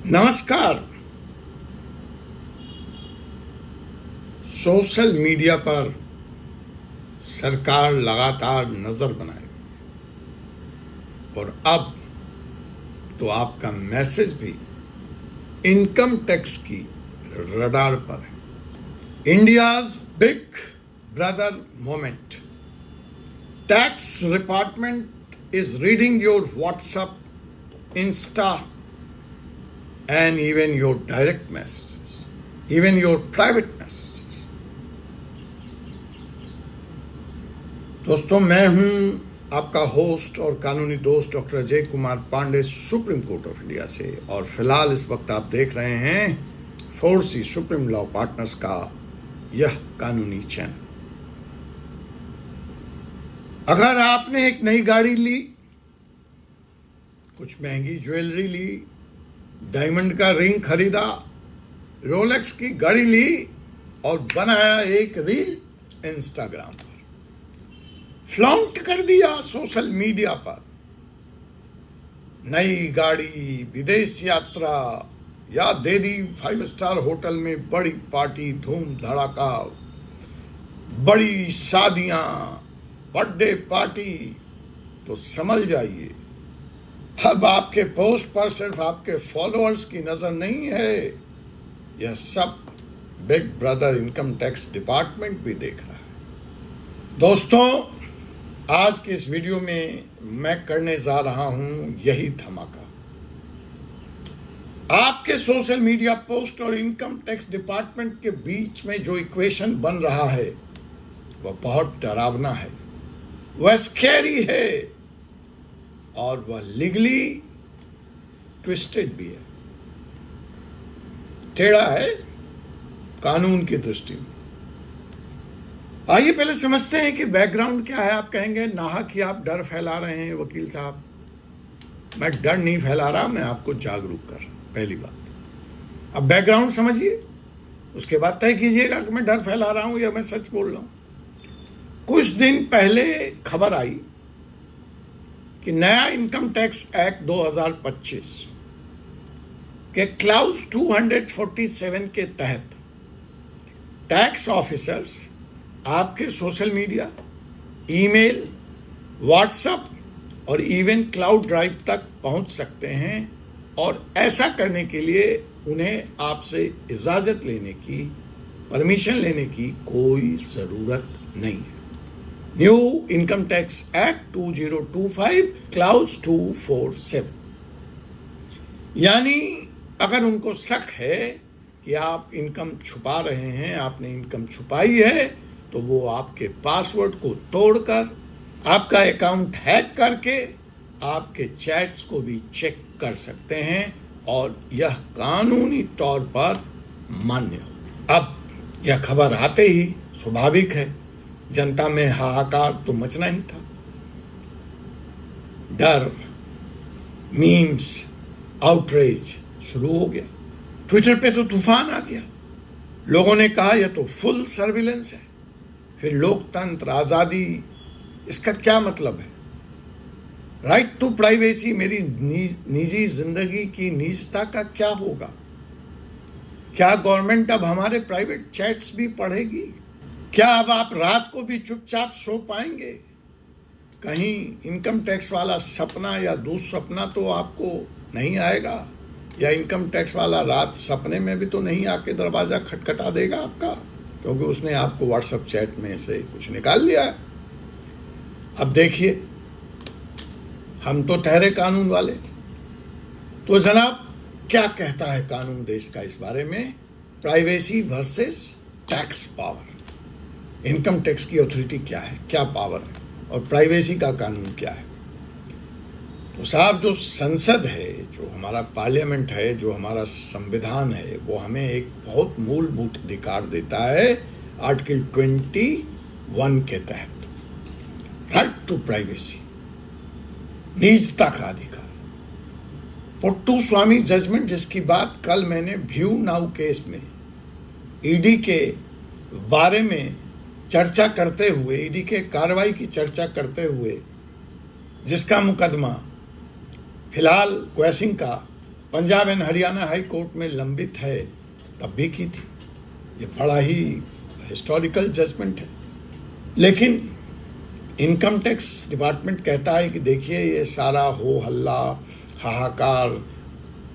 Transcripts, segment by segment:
नमस्कार। Social media पर सरकार लगातार नजर बनाएगी और अब तो आपका मैसेज भी इनकम टैक्स की रडार पर है। India's big brother moment. Tax department is reading your WhatsApp, Insta and even your direct messages, even your private messages. दोस्तों, मैं हूं आपका होस्ट और कानूनी दोस्त doctor Ajay Kumar Pandey, supreme court of India से। और फिलहाल इस वक्त आप देख रहे हैं 4C सुप्रीम लॉ पार्टनर्स का यह कानूनी चैनल। अगर आपने एक नई गाड़ी ली, कुछ महंगी ज्वेलरी ली, डायमंड का रिंग खरीदा, रोलेक्स की घड़ी ली और बनाया एक रील इंस्टाग्राम पर, फ्लॉन्ट कर दिया सोशल मीडिया पर, नई गाड़ी, विदेश यात्रा या दे दी 5 स्टार होटल में बड़ी पार्टी, धूम धड़ाका, बड़ी शादियां, बर्थडे पार्टी, तो समझ जाइए अब आपके पोस्ट पर सिर्फ आपके फॉलोअर्स की नजर नहीं है, यह सब big brother income tax department भी देख रहा है। दोस्तों, आज के इस वीडियो में मैं करने जा रहा हूं यही धमाका। आपके सोशल मीडिया पोस्ट और इनकम टैक्स डिपार्टमेंट के बीच में जो इक्वेशन बन रहा है वह बहुत डरावना है, वह स्कैरी है और वह लीगली ट्विस्टेड भी है, टेढ़ा है कानून की दृष्टि में। आइए पहले समझते हैं कि बैकग्राउंड क्या है। आप कहेंगे नाहक ही आप डर फैला रहे हैं वकील साहब। मैं डर नहीं फैला रहा, मैं आपको जागरूक कर रहा हूं, पहली बात। अब बैकग्राउंड समझिए, उसके बाद तय कीजिएगा कि मैं डर फैला रहा हूं या मैं सच बोल रहा हूं। कुछ दिन पहले खबर आई कि नया इनकम टैक्स एक्ट 2025 के क्लाउज 247 के तहत टैक्स ऑफिसर्स आपके सोशल मीडिया, ईमेल, व्हाट्सएप और इवन क्लाउड ड्राइव तक पहुंच सकते हैं और ऐसा करने के लिए उन्हें आपसे इजाजत लेने की, परमिशन लेने की कोई जरूरत नहीं है। New income tax act 2025 clause 247। यानी अगर उनको शक है कि आप इनकम छुपा रहे हैं, आपने इनकम छुपाई है, तो वो आपके पासवर्ड को तोड़कर, आपका अकाउंट हैक करके आपके चैट्स को भी चेक कर सकते हैं और यह कानूनी तौर पर मान्य हो। अब यह खबर आते ही स्वाभाविक है जनता में हाहाकार तो मचना ही था। डर, मीम्स, आउटरीच शुरू हो गया। ट्विटर पे तो तूफान आ गया। लोगों ने कहा यह तो फुल सर्विलेंस है, फिर लोकतंत्र, आजादी, इसका क्या मतलब है? राइट टू प्राइवेसी, मेरी निजी जिंदगी की निजता का क्या होगा? क्या गवर्नमेंट अब हमारे प्राइवेट चैट्स भी पढ़ेगी? क्या अब आप रात को भी चुपचाप सो पाएंगे? कहीं इनकम टैक्स वाला सपना या दुस्सपना तो आपको नहीं आएगा? या इनकम टैक्स वाला रात सपने में भी तो नहीं आके दरवाजा खटखटा देगा आपका, क्योंकि उसने आपको व्हाट्सएप चैट में से कुछ निकाल लिया है? अब देखिए, हम तो ठहरे कानून वाले, तो जनाब क्या कहता है कानून देश का इस बारे में? Privacy versus tax power. Income tax की अथॉरिटी क्या है, क्या पावर है, और प्राइवेसी का कानून क्या है? तो साहब, जो संसद है, जो हमारा पार्लियामेंट है, जो हमारा संविधान है, वो हमें एक बहुत मूलभूत अधिकार देता है आर्टिकल 21 के तहत, राइट टू प्राइवेसी, निजता का अधिकार। पुट्टू स्वामी जजमेंट, जिसकी बात कल मैंने व्यू नाउ केस में ईडी के बारे में चर्चा करते हुए, ईडी के कार्रवाई की चर्चा करते हुए, जिसका मुकदमा फिलहाल क्वेसिंग का Punjab and Haryana high court में लंबित है तब भी की थी। ये बड़ा ही हिस्टोरिकल जजमेंट है। लेकिन इनकम टैक्स डिपार्टमेंट कहता है कि देखिए ये सारा हो हल्ला, हाहाकार,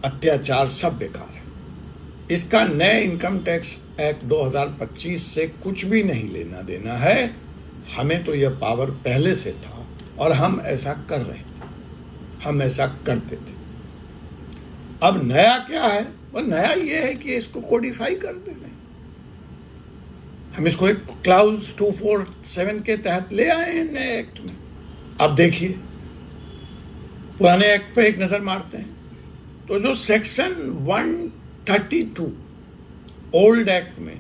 अत्याचार सब बेकार है। इसका नए इनकम टैक्स एक्ट 2025 से कुछ भी नहीं लेना देना है। हमें तो यह पावर पहले से था और हम ऐसा कर रहे थे, हम ऐसा करते थे। अब नया क्या है? वह नया ये है कि इसको कोडिफाई कर दे रहे हैं। हम इसको एक क्लाउज 247 के तहत ले आए हैं नए एक्ट में। अब देखिए, पुराने एक्ट पे एक नजर मारते हैं तो जो सेक्शन 132 ओल्ड एक्ट में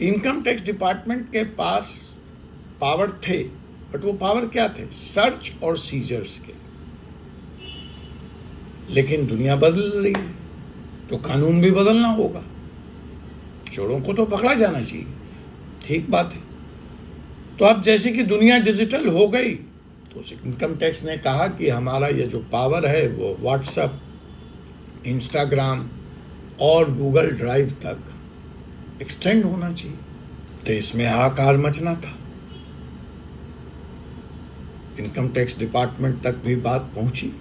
इनकम टैक्स डिपार्टमेंट के पास पावर थे, बट वो पावर क्या थे? सर्च और सीजर्स के। लेकिन दुनिया बदल रही है तो कानून भी बदलना होगा। चोरों को तो पकड़ा जाना चाहिए, ठीक बात है। तो अब जैसे कि दुनिया डिजिटल हो गई तो इनकम टैक्स ने कहा कि हमारा ये जो पावर है वो व्हाट्सएप, इंस्टाग्राम और गूगल ड्राइव तक एक्सटेंड होना चाहिए। तो इसमें हाहाकार मचना था। इनकम टैक्स डिपार्टमेंट तक भी बात पहुंची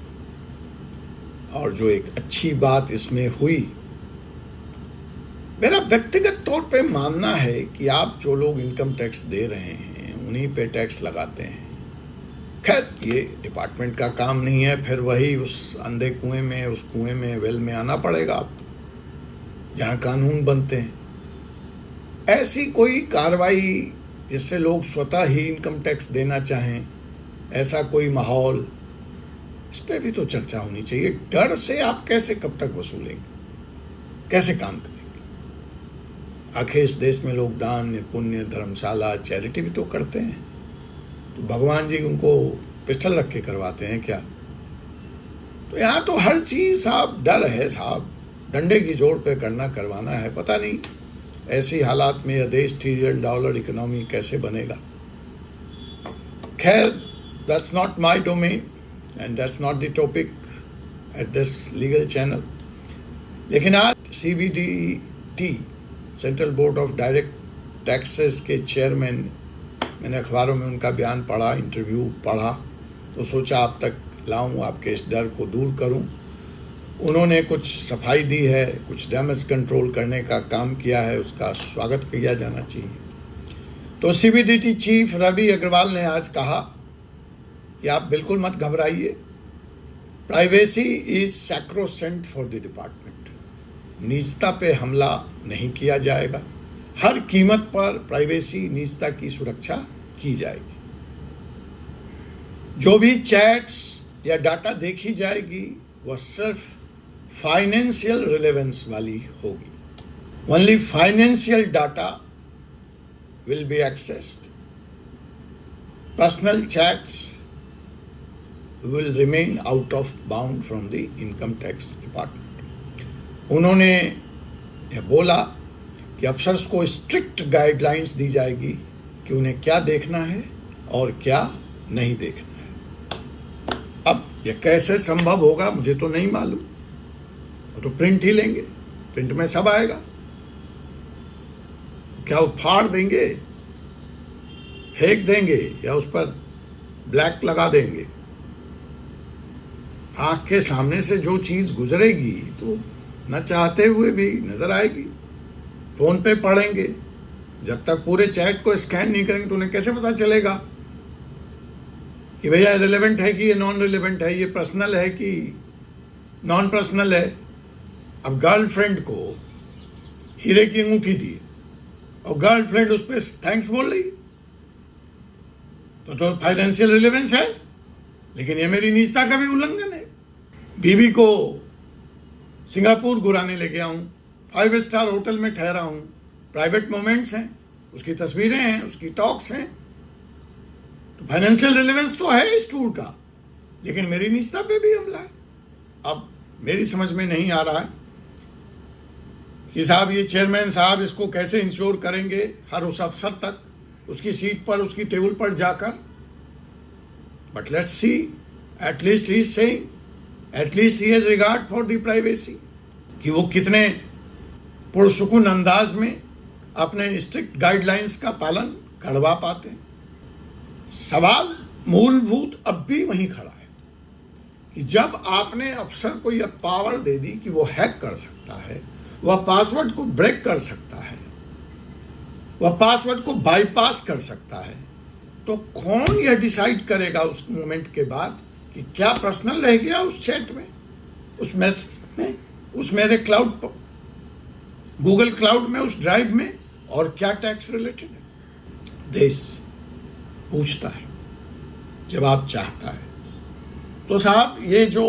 और जो एक अच्छी बात इसमें हुई, मेरा व्यक्तिगत तौर पे मानना है कि आप जो लोग इनकम टैक्स दे रहे हैं उन्हीं पे टैक्स लगाते हैं। खैर, ये डिपार्टमेंट का काम नहीं है, फिर वही उस अंधे कुएं में, उस कुएं में, वेल में आना पड़ेगा आपको जहां कानून बनते हैं। ऐसी कोई कार्रवाई जिससे लोग स्वतः ही इनकम टैक्स देना चाहें, ऐसा कोई माहौल, इस पे भी तो चर्चा होनी चाहिए। डर से आप कैसे कब तक वसूलेंगे, कैसे काम करेंगे? आखिर इस देश में लोग दान पुण्य, धर्मशाला, चैरिटी भी तो करते हैं। तो भगवान जी उनको पिस्टल रख के करवाते हैं क्या? तो यहाँ तो हर चीज साहब डर है साहब, डंडे की जोर पे करना करवाना है। पता नहीं ऐसी हालात में यह देश $1 ट्रिलियन इकोनॉमी कैसे बनेगा। खैर, that's not my domain and that's not the topic at this legal channel. लेकिन आज CBDT, central board of direct taxes के चेयरमैन, मैंने अखबारों में उनका बयान पढ़ा, इंटरव्यू पढ़ा, तो सोचा आप तक लाऊं, आपके इस डर को दूर करूं। उन्होंने कुछ सफाई दी है, कुछ डैमेज कंट्रोल करने का काम किया है, उसका स्वागत किया जाना चाहिए। तो CBDT चीफ रवि अग्रवाल ने आज कहा कि आप बिल्कुल मत घबराइए, privacy is sacrosanct for the department. निजता पे हमला नहीं किया जाएगा, हर कीमत पर प्राइवेसी, निजता की सुरक्षा की जाएगी। जो भी चैट्स या डाटा देखी जाएगी वह सिर्फ फाइनेंशियल रिलेवेंस वाली होगी। Only financial data will be accessed. Personal chats will remain out of bound from the income tax department। उन्होंने यह बोला कि अफसर्स को स्ट्रिक्ट गाइडलाइंस दी जाएगी कि उन्हें क्या देखना है और क्या नहीं देखना है। अब यह कैसे संभव होगा मुझे तो नहीं मालूम। वो तो प्रिंट ही लेंगे, प्रिंट में सब आएगा। क्या वो फाड़ देंगे, फेंक देंगे या उस पर ब्लैक लगा देंगे? आंख के सामने से जो चीज गुजरेगी तो न चाहते हुए भी नजर आएगी। फोन पे पढ़ेंगे, जब तक पूरे चैट को स्कैन नहीं करेंगे तो उन्हें कैसे पता चलेगा कि भैया रिलेवेंट है कि ये नॉन रिलेवेंट है, ये पर्सनल है कि नॉन पर्सनल है। अब गर्लफ्रेंड को हीरे की अंगूठी दी और गर्लफ्रेंड उस पर थैंक्स बोल रही तो फाइनेंशियल रिलेवेंस है, लेकिन ये मेरी निजता का भी उल्लंघन है। बीवी को सिंगापुर घुराने लेके आऊं, 5 स्टार होटल में ठहरा हूं, प्राइवेट मोमेंट्स हैं, उसकी तस्वीरें हैं, उसकी टॉक्स हैं, तो फाइनेंशियल रिलेवेंस तो है इस टूर का, लेकिन मेरी निजता पे भी हमला है। अब मेरी समझ में नहीं आ रहा है कि साहब ये चेयरमैन साहब इसको कैसे इंश्योर करेंगे हर उस अफसर तक, उसकी सीट पर, उसकी टेबल पर जाकर। But let's see, at least he is saying at least he has regard for the privacy, कि वो कितने पुरसुकून अंदाज में अपने स्ट्रिक्ट गाइडलाइंस का पालन करवा पाते हैं। सवाल मूलभूत अब भी वहीं खड़ा है कि जब आपने अफसर को यह पावर दे दी कि वो हैक कर सकता है, वह पासवर्ड को ब्रेक कर सकता है, वह पासवर्ड को बाईपास कर सकता है, तो कौन यह डिसाइड करेगा उस मोमेंट के बाद कि क्या पर्सनल रह गया उस चैट में, उस मैसेज में, उस मेरे क्लाउड पर, गूगल क्लाउड में, उस ड्राइव में, और क्या टैक्स रिलेटेड है। देश पूछता है, जवाब चाहता है। तो साहब, ये जो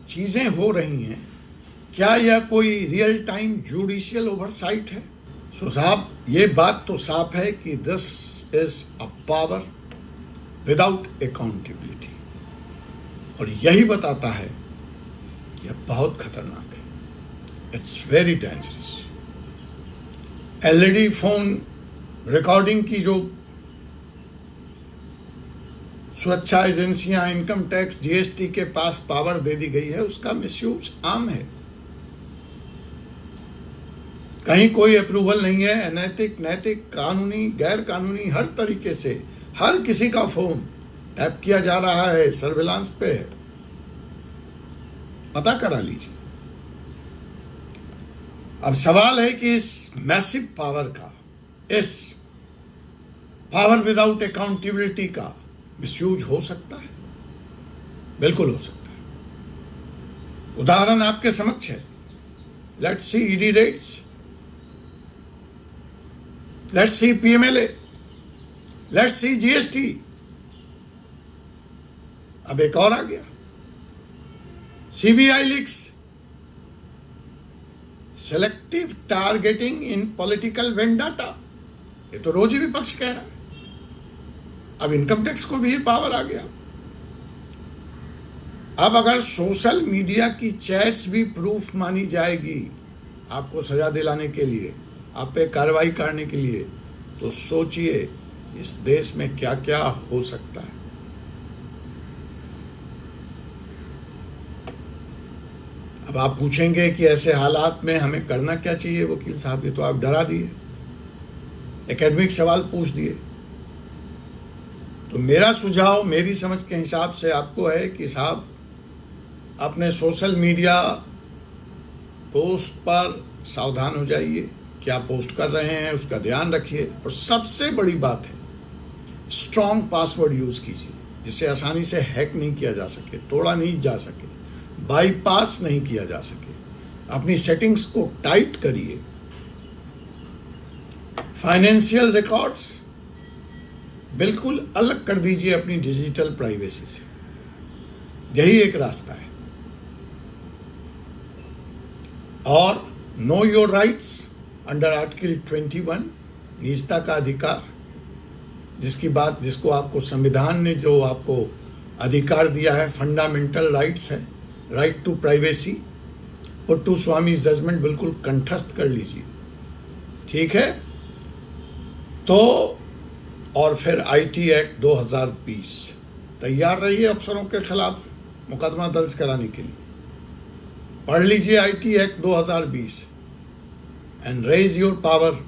चीजें हो रही हैं, क्या यह कोई रियल टाइम जुडिशियल ओवरसाइट है? सो साहब, ये बात तो साफ है कि this is a power without accountability, और यही बताता है कि यह बहुत खतरनाक है। It's very dangerous. LED phone recording की जो सुरक्षा एजेंसियां, इनकम टैक्स, जीएसटी के पास पावर दे दी गई है, उसका मिसयूज आम है। कहीं कोई अप्रूवल नहीं है। अनैतिक, नैतिक, कानूनी, गैर कानूनी, हर तरीके से हर किसी का फोन टैप किया जा रहा है, सर्विलांस पे है। पता करा लीजिए। अब सवाल है कि इस मैसिव पावर का, इस पावर विदाउट अकाउंटेबिलिटी का मिसयूज हो सकता है? बिल्कुल हो सकता है। उदाहरण आपके समक्ष है। Let's see ED raids, let's see PMLA, let's see GST. अब एक और आ गया, CBI leaks, selective targeting in political vendetta. ये तो रोज ही विपक्ष कह रहा है। अब इनकम टैक्स को भी ये पावर आ गया। अब अगर सोशल मीडिया की चैट्स भी प्रूफ मानी जाएगी आपको सजा दिलाने के लिए, आप पे कार्रवाई करने के लिए, तो सोचिए इस देश में क्या क्या हो सकता है। अब आप पूछेंगे कि ऐसे हालात में हमें करना क्या चाहिए वकील साहब? ये तो आप डरा दिए, एकेडमिक सवाल पूछ दिए। तो मेरा सुझाव, मेरी समझ के हिसाब से आपको है कि साहब, अपने सोशल मीडिया पोस्ट पर सावधान हो जाइए। क्या पोस्ट कर रहे हैं उसका ध्यान रखिए। और सबसे बड़ी बात है, स्ट्रॉन्ग पासवर्ड यूज कीजिए, जिससे आसानी से हैक नहीं किया जा सके, तोड़ा नहीं जा सके, बाईपास नहीं किया जा सके। अपनी सेटिंग्स को टाइट करिए। फाइनेंशियल रिकॉर्ड्स बिल्कुल अलग कर दीजिए अपनी डिजिटल प्राइवेसी से। यही एक रास्ता है। और know your rights under article 21, निजता का अधिकार, जिसको आपको संविधान ने जो आपको अधिकार दिया है, फंडामेंटल राइट्स है, right to privacy. Puttaswamy judgment बिल्कुल कंठस्थ कर लीजिए, ठीक है? तो और फिर आईटी एक्ट 2020 तैयार रहिए अफसरों के खिलाफ मुकदमा दर्ज कराने के लिए। पढ़ लीजिए IT act 2020 and raise your power,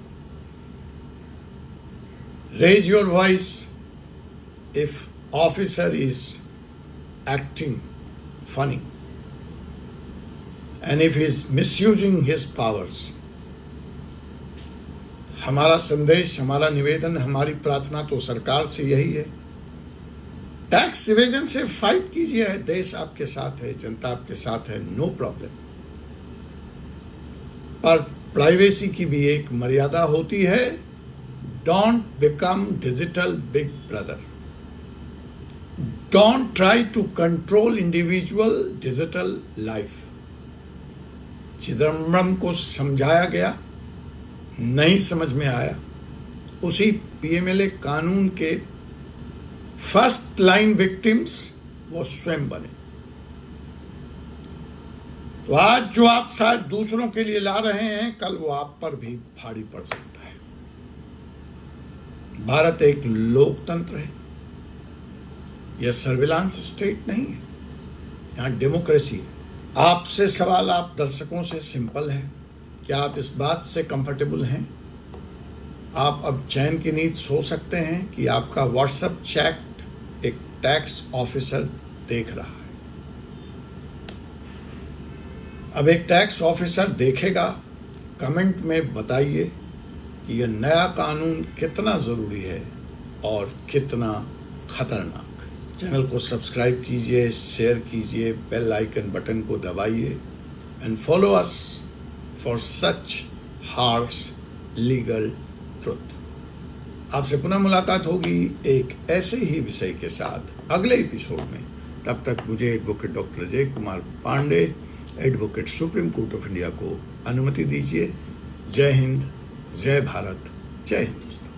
raise your voice if officer is acting funny and if is misusing his powers. हमारा संदेश, हमारा निवेदन, हमारी प्रार्थना तो सरकार से यही है, टैक्स इवेजन से फाइट कीजिए। देश आपके साथ है, जनता आपके साथ है, नो प्रॉब्लम। पर प्राइवेसी की भी एक मर्यादा होती है। Don't become digital big brother. Don't try to control individual digital life. Chidambaram को समझाया गया, नहीं समझ में आया, उसी पीएमएलए कानून के फर्स्ट लाइन विक्टिम्स वो स्वयं बने। तो आज जो आप शायद दूसरों के लिए ला रहे हैं, कल वो आप पर भी भारी पड़ सकता है। भारत एक लोकतंत्र है, यह सर्विलांस स्टेट नहीं है। यहां डेमोक्रेसी है। आपसे सवाल आप दर्शकों से सिंपल है, क्या आप इस बात से कंफर्टेबल हैं? आप अब चैन की नींद सो सकते हैं कि आपका व्हाट्सएप चैट एक टैक्स ऑफिसर देख रहा है। अब एक टैक्स ऑफिसर देखेगा, कमेंट में बताइए कि यह नया कानून कितना ज़रूरी है और कितना खतरनाक। चैनल को सब्सक्राइब कीजिए, शेयर कीजिए, बेल आइकन बटन को दबाइए and follow us for such harsh legal truth. आपसे पुनः मुलाकात होगी एक ऐसे ही विषय के साथ अगले एपिसोड में। तब तक मुझे advocate doctor Ajay Kumar Pandey, advocate supreme court of India को अनुमति दीजिए। जय हिंद, जय भारत, जय हिंदुस्तान।